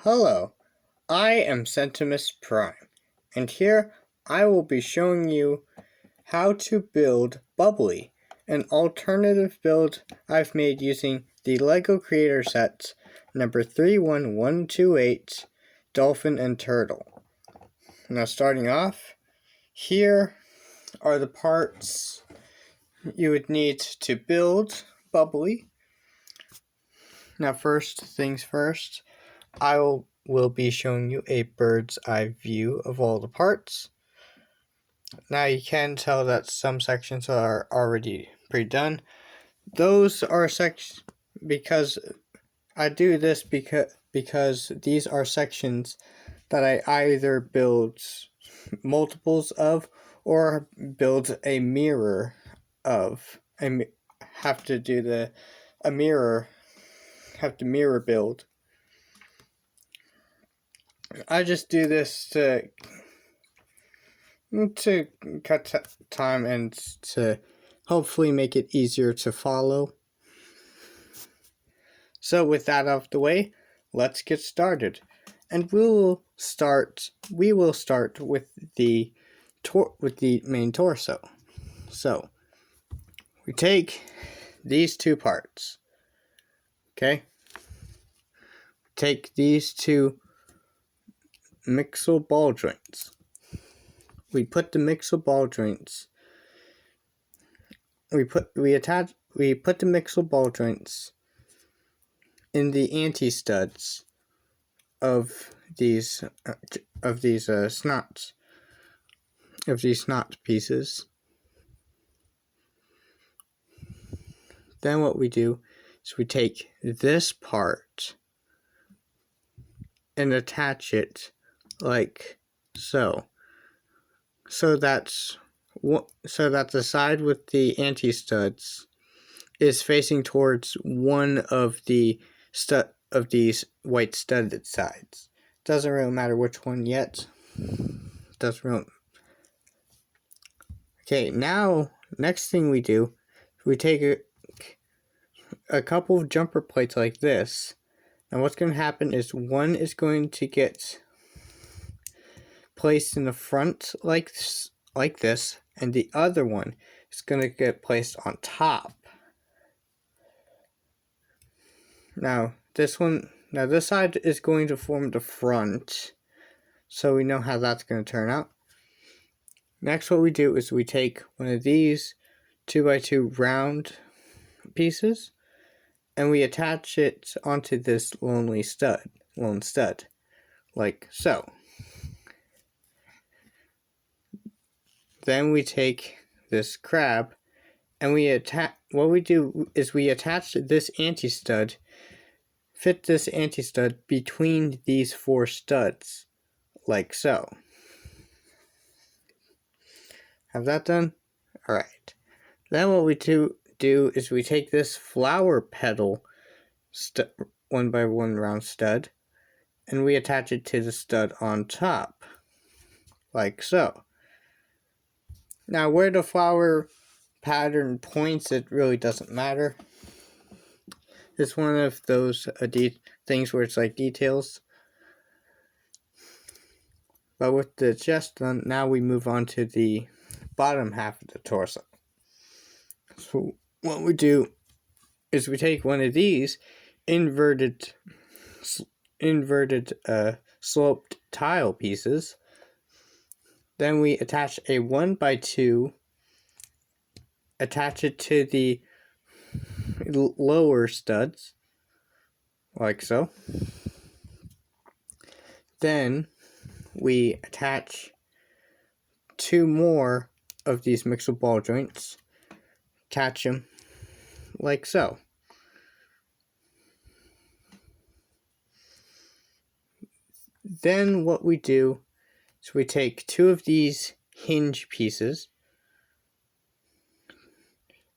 Hello, I am Centimus Prime, and here I will be showing you how to build Bubbly, an alternative build I've made using the LEGO Creator Sets number 31128, Dolphin and Turtle. Now starting off, here are the parts you would need to build Bubbly. Now first things first, I will be showing you a bird's eye view of all the parts. Now you can tell that some sections are already pre-done. Those are sections because I do this because these are sections that I either build multiples of or build a mirror of. I have to mirror build. I just do this to cut time and to hopefully make it easier to follow. So with that out of the way, let's get started. And we will start with the main torso. So we take these two parts. Okay? Take these two mixel ball joints. We put the mixel ball joints. We put the mixel ball joints in the anti-studs of these snot pieces. Then what we do is we take this part and attach it like so. So that the side with the anti-studs is facing towards one of these white studded sides. Doesn't really matter which one yet. Doesn't really. Okay, now next thing we do, we take a couple of jumper plates like this. And what's going to happen is one is going to get placed in the front like this, and the other one is going to get placed on top. Now this side is going to form the front, so we know how that's going to turn out. Next, what we do is we take one of these 2x2 round pieces and we attach it onto this lone stud, like so. Then we take this crab and we attach this anti-stud, fit this anti-stud between these four studs, like so. Have that done? Alright. Then what we do is we take this flower petal 1x1 round stud and we attach it to the stud on top, like so. Now where the flower pattern points, it really doesn't matter. It's one of those things where it's like details. But with the chest done, now we move on to the bottom half of the torso. So what we do is we take one of these inverted sloped tile pieces. Then we attach a 1x2, attach it to the lower studs, like so. Then we attach two more of these mixel ball joints, attach them like so. Then what we do is we take two of these hinge pieces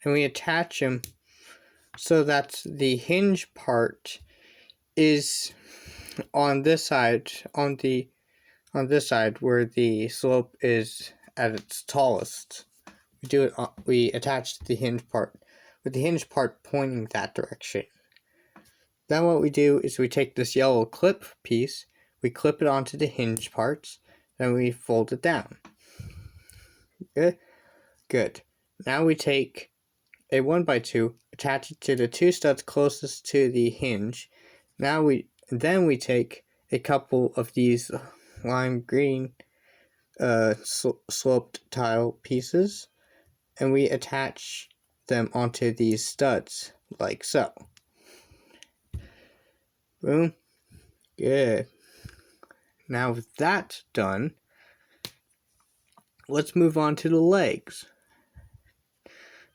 and we attach them so that the hinge part is on this side, on this side where the slope is at its tallest. We attach the hinge part with the hinge part pointing that direction. Then what we do is we take this yellow clip piece, we clip it onto the hinge parts, then we fold it down. Good. Now we take a 1x2, attach it to the two studs closest to the hinge. Then we take a couple of these lime green sloped tile pieces, and we attach them onto these studs, like so. Boom. Good. Now with that done, let's move on to the legs.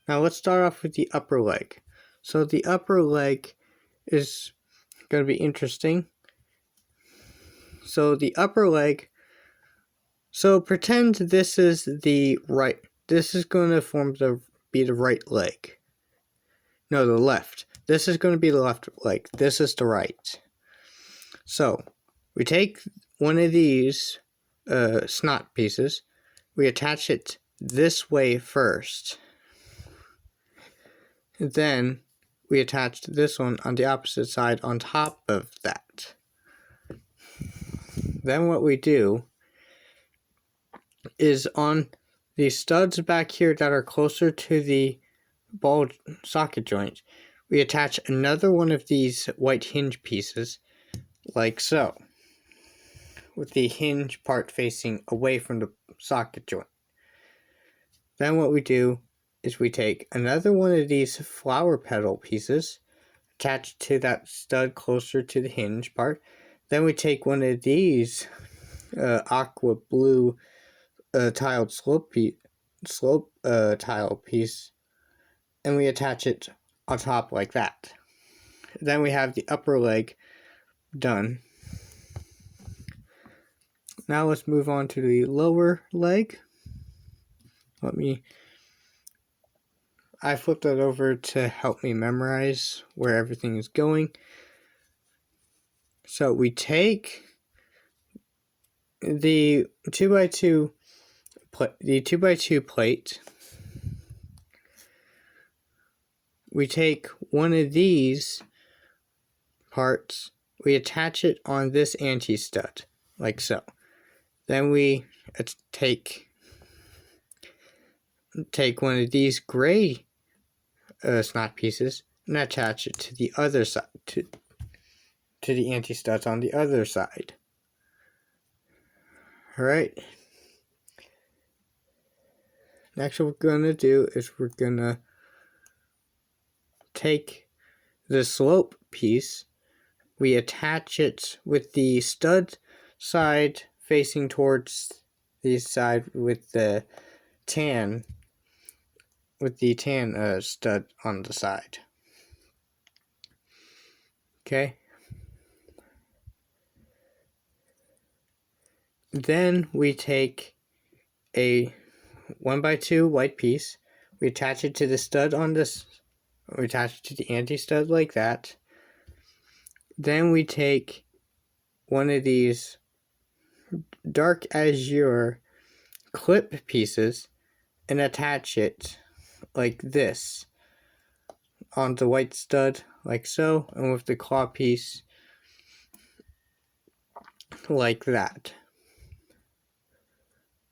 Now let's start off with the upper leg. So the upper leg is going to be interesting. So the upper leg, so pretend this is the right, this is going to be the right leg. No, the left. This is going to be the left leg. This is the right. So we take one of these snot pieces, we attach it this way first. Then we attach this one on the opposite side on top of that. Then what we do is on the studs back here that are closer to the ball socket joint, we attach another one of these white hinge pieces, like so, with the hinge part facing away from the socket joint. Then what we do is we take another one of these flower petal pieces, attach to that stud closer to the hinge part. Then we take one of these aqua blue tiled slope tile piece, and we attach it on top like that. Then we have the upper leg done. Now let's move on to the lower leg. I flipped it over to help me memorize where everything is going. So we take the 2x2 plate. We take one of these parts, we attach it on this anti-stud, like so. Then we take one of these gray snot pieces and attach it to the other side, to the anti-studs on the other side. Alright. Next what we're going to do is we're going to take the slope piece, we attach it with the stud side facing towards the side with the tan stud on the side. Okay. Then we take a 1x2 white piece, we attach it to the stud on this, we attach it to the anti-stud like that. Then we take one of these dark azure clip pieces and attach it like this on the white stud, like so, and with the claw piece like that.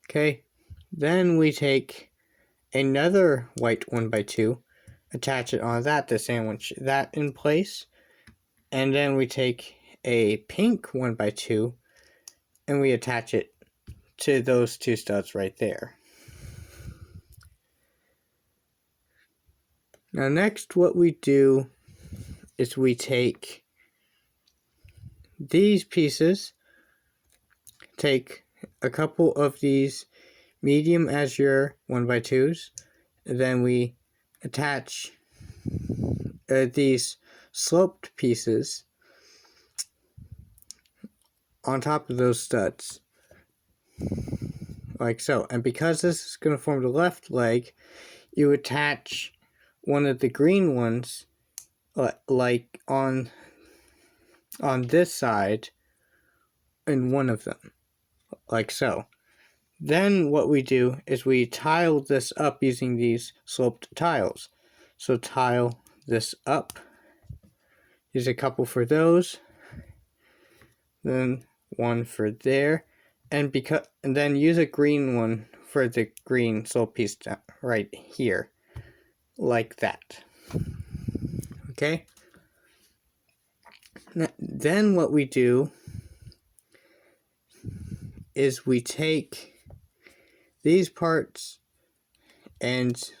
Okay, then we take another white 1x2, attach it on that to sandwich that in place, and then we take a pink 1x2 and we attach it to those two studs right there. Now next what we do is we take these pieces, take a couple of these medium azure 1x2s, and then we attach these sloped pieces on top of those studs, like so. And because this is going to form the left leg, you attach one of the green ones like on this side in one of them, like so. Then what we do is we tile this up using these sloped tiles. So tile this up use a couple for those, then one for there, and then use a green one for the green soul piece right here, like that. Okay? Then what we do is we take these parts and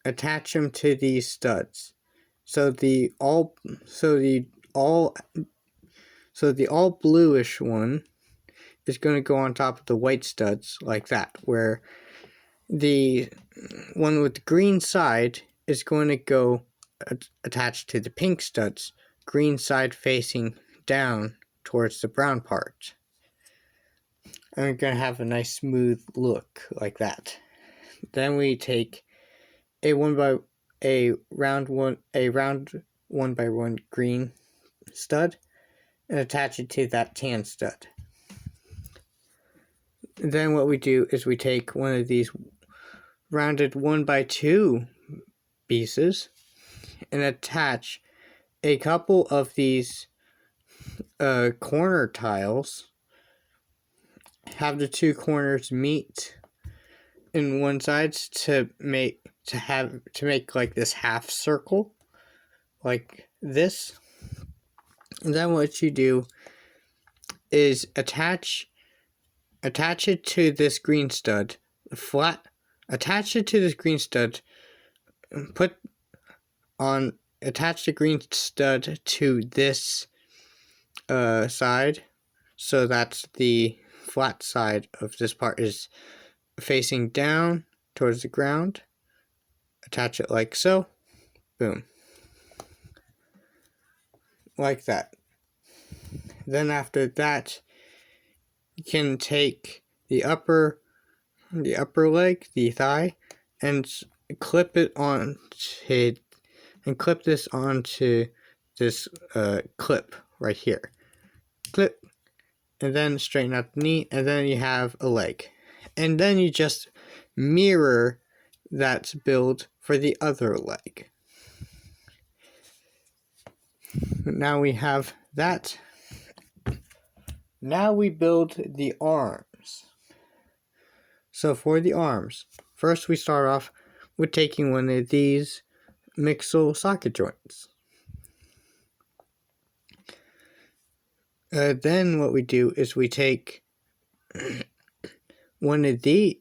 attach them to these studs. So the all bluish one is going to go on top of the white studs like that, where the one with the green side is going to go attached to the pink studs, green side facing down towards the brown part. And we're going to have a nice smooth look like that. Then we take a round one by one green stud and attach it to that tan stud. Then what we do is we take one of these rounded 1x2 pieces and attach a couple of these corner tiles, have the two corners meet in one side to make like this half circle like this. And then what you do is attach it to this green stud, attach it to this green stud, attach the green stud to this side, so that's the flat side of this part is facing down towards the ground. Attach it like so. Boom. Like that. Then after that, you can take the upper leg, the thigh, and clip it clip this onto this clip right here. Clip, and then straighten out the knee, and then you have a leg. And then you just mirror that build for the other leg. Now we have that. Now we build the arms. So for the arms, first we start off with taking one of these mixel socket joints. Then what we do is we take one of these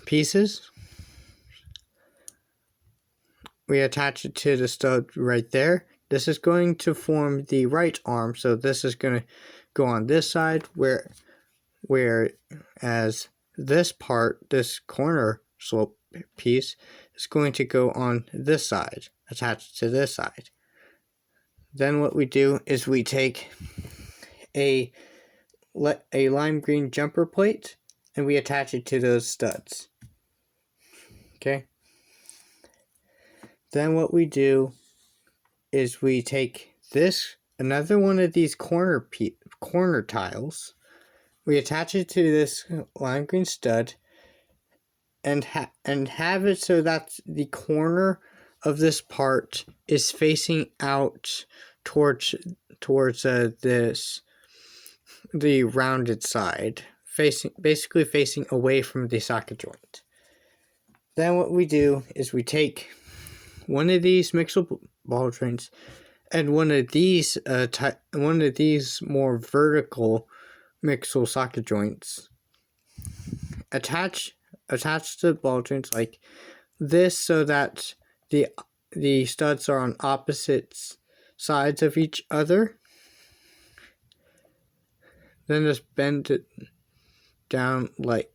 pieces. We attach it to the stud right there. This is going to form the right arm, so this is going to go on this side, whereas this part, this corner slope piece, is going to go on this side, attached to this side. Then what we do is we take a lime green jumper plate and we attach it to those studs. Okay? Then what we do is we take another one of these corner tiles, we attach it to this lime green stud, and have it so that the corner of this part is facing out towards the rounded side, basically facing away from the socket joint. Then what we do is we take one of these mixel ball joints and one of these more vertical mixel socket joints, attach the ball joints like this so that the studs are on opposite sides of each other. Then just bend it down like,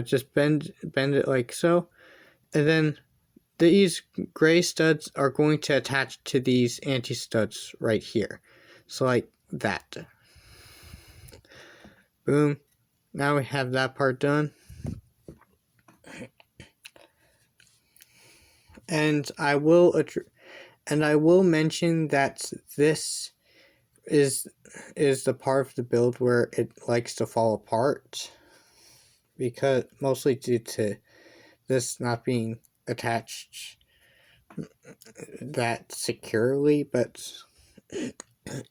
just bend it like so. And then these gray studs are going to attach to these anti-studs right here. So like that. Boom. Now we have that part done. And I will mention that this is the part of the build where it likes to fall apart, because mostly due to this not being attached that securely, but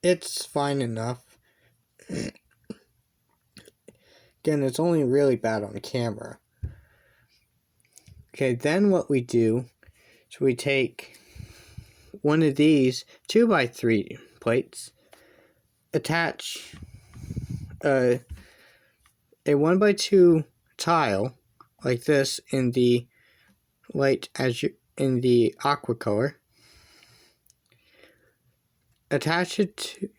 it's fine enough. Again, it's only really bad on camera. Okay, then what we do is we take one of these 2x3 plates, attach a 1x2 tile like this in the light in the aqua color. Attach it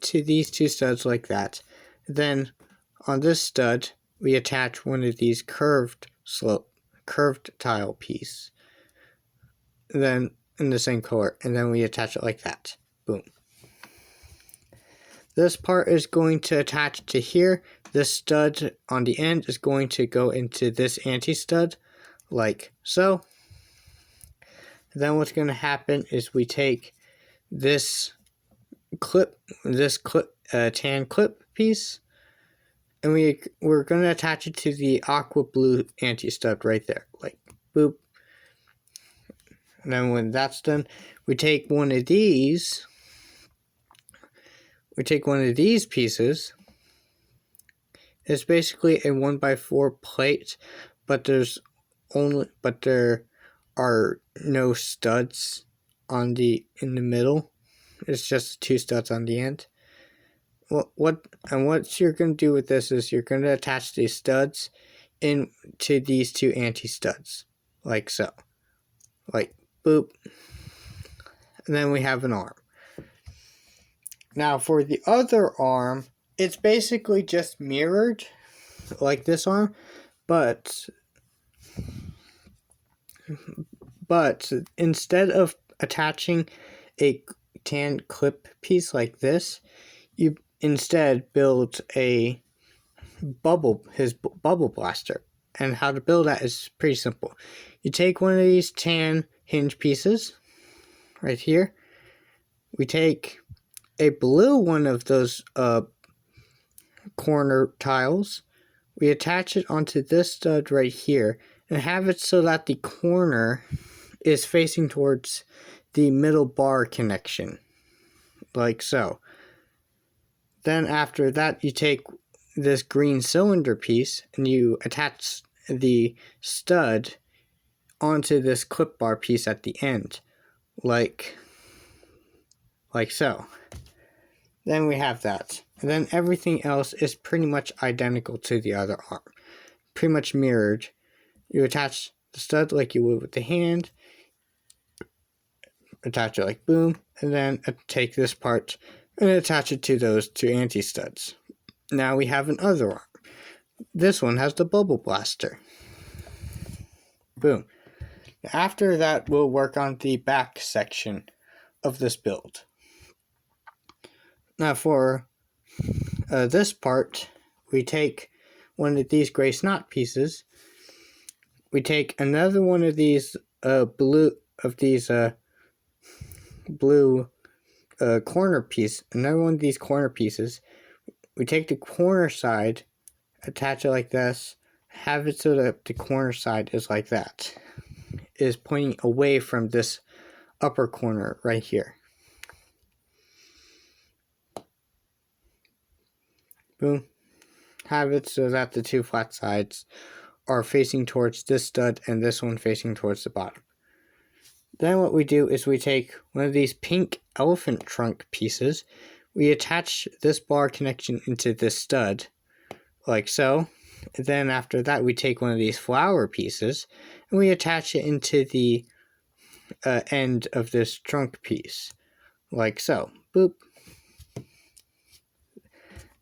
to these two studs like that. Then on this stud we attach one of these curved tile piece. Then in the same color, and then we attach it like that. Boom. This part is going to attach to here. This stud on the end is going to go into this anti-stud, like so. Then what's going to happen is we take this tan clip piece, and we're going to attach it to the aqua blue anti-stud right there, like boop. And then when that's done, we take one of these pieces. It's basically a 1x4 plate, but there are no studs in the middle. It's just 2 studs on the end. What you're going to do with this is you're going to attach these studs into these 2 anti-studs, like so, like boop, and then we have an arm. Now for the other arm, it's basically just mirrored like this arm, but instead of attaching a tan clip piece like this, you instead build a bubble blaster. And how to build that is pretty simple. You take one of these tan hinge pieces right here. We take a blue one of those corner tiles. We attach it onto this stud right here and have it so that the corner is facing towards the middle bar connection, like so. Then after that, you take this green cylinder piece and you attach the stud onto this clip bar piece at the end, like so. Then we have that. And then everything else is pretty much identical to the other arm. Pretty much mirrored. You attach the stud like you would with the hand. Attach it like boom. And then take this part and attach it to those 2 anti-studs. Now we have another arm. This one has the bubble blaster. Boom. After that, we'll work on the back section of this build. Now for this part, we take one of these gray snot pieces. We take another one of these blue corner piece. Another one of these corner pieces. We take the corner side, attach it like this, have it so that the corner side is like that. It is pointing away from this upper corner right here. Boom. Have it so that the 2 flat sides are facing towards this stud and this one facing towards the bottom. Then what we do is we take one of these pink elephant trunk pieces. We attach this bar connection into this stud, like so. Then after that, we take one of these flower pieces and we attach it into the end of this trunk piece, like so. Boop.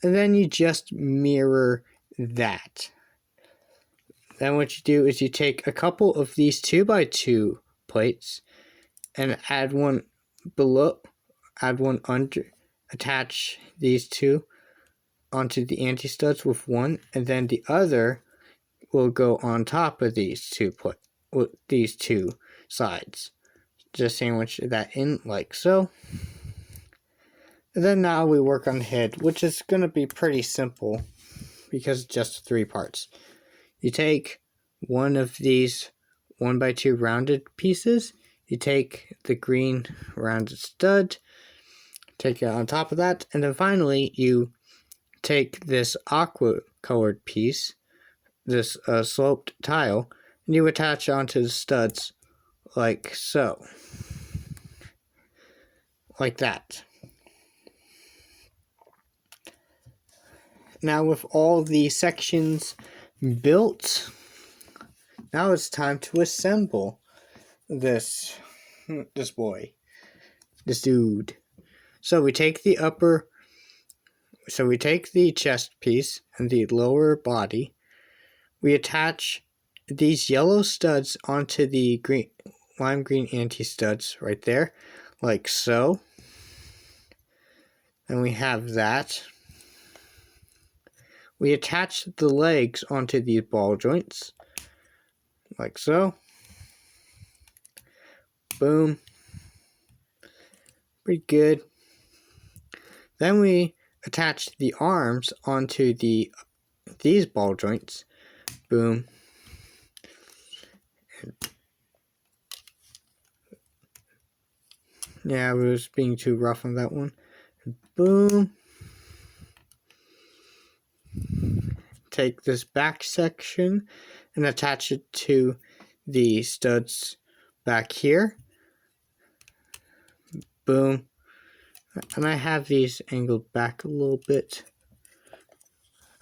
And then you just mirror that. Then what you do is you take a couple of these 2x2 plates and add one below, add one under, attach these 2 onto the anti-studs with one, and then the other will go on top of these 2 sides. Just sandwich that in like so. And then now we work on the head, which is going to be pretty simple because it's just 3 parts. You take one of these 1x2 rounded pieces. You take the green rounded stud, take it on top of that, and then finally you take this aqua colored piece, this sloped tile, and you attach onto the studs like so. Like that. Now with all the sections built, now it's time to assemble this boy, this dude. So we take the chest piece and the lower body. We attach these yellow studs onto the lime green anti-studs right there, like so. And we have that. We attach the legs onto these ball joints, like so. Boom. Pretty good. Then we attach the arms onto these ball joints. Boom. Yeah, I was being too rough on that one. Boom. Take this back section and attach it to the studs back here. Boom. And I have these angled back a little bit.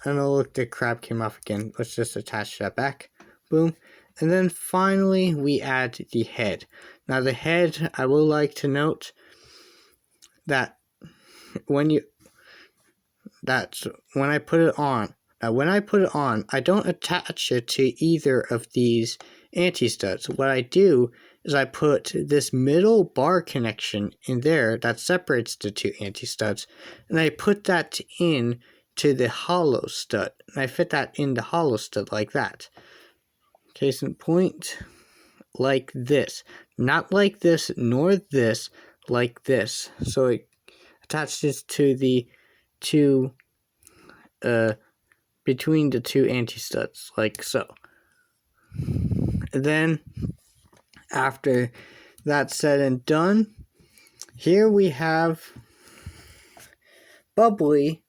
And oh look, the crab came off again. Let's just attach that back. Boom. And then finally we add the head. Now the head, I would like to note that when I put it on. Now when I put it on, I don't attach it to either of these anti-studs. What I do is I put this middle bar connection in there that separates the two anti-studs, and I put that in to the hollow stud. And I fit that in the hollow stud like that. Case in point, like this. Not like this, nor this, like this. So it attaches to the two, between the two anti-studs, like so. And then, after that's said and done, here we have Bubbly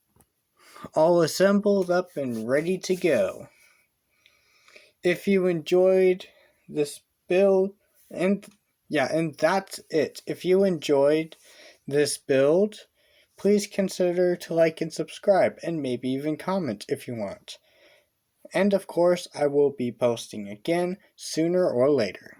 all assembled up and ready to go. If you enjoyed this build, and that's it. If you enjoyed this build, please consider to like and subscribe, and maybe even comment if you want. And of course, I will be posting again sooner or later.